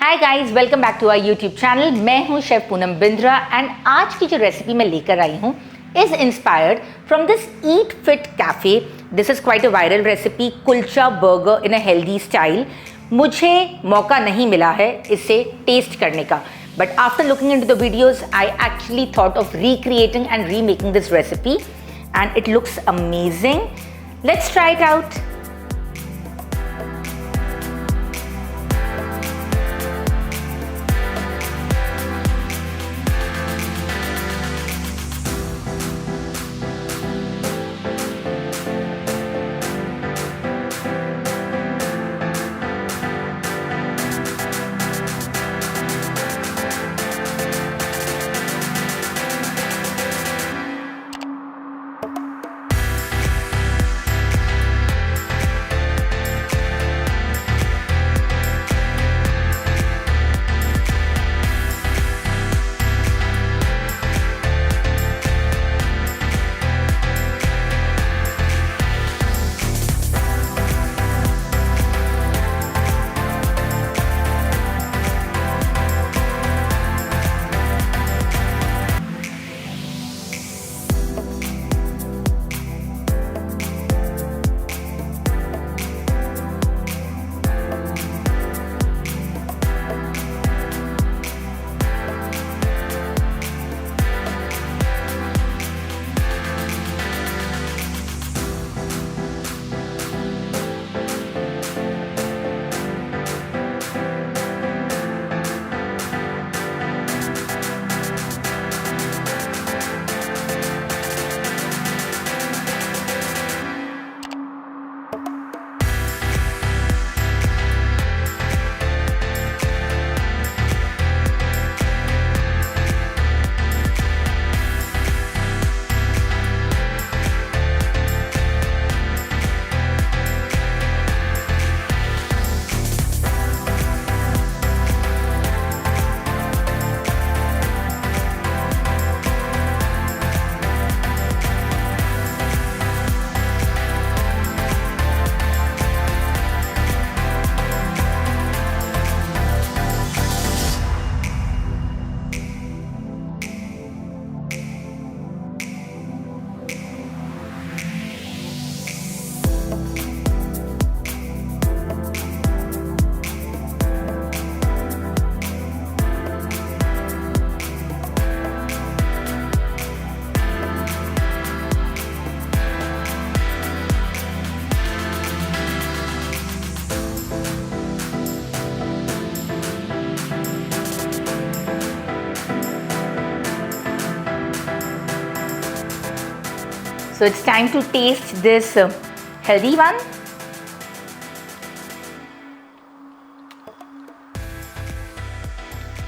Hi guys, welcome back to our YouTube channel. मैं हूं chef Poonam Bindra and आज की जो रेसिपी मैं लेकर आई हूं is inspired from this eat fit cafe. This is quite a viral recipe, kulcha burger in a healthy style. मुझे मौका नहीं मिला है इसे टेस्ट करने का, but after looking into the videos I actually thought of recreating and remaking this recipe and it looks amazing. Let's try it out. So it's time to taste this healthy one.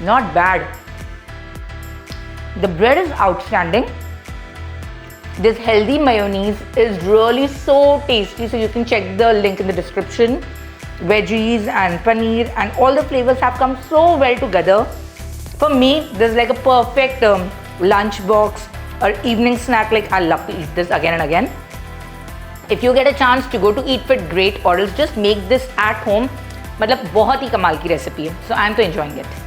Not bad. The bread is outstanding. This healthy mayonnaise is really so tasty. So you can check the link in the description. Veggies and paneer and all the flavors have come so well together. For me, this is like a perfect lunch box or evening snack. Like, I love to eat this again and again. If you get a chance to go to Eat Fit, great, or else just make this at home. मतलब बहुत ही कमाल की recipe है. So I am तो enjoying it.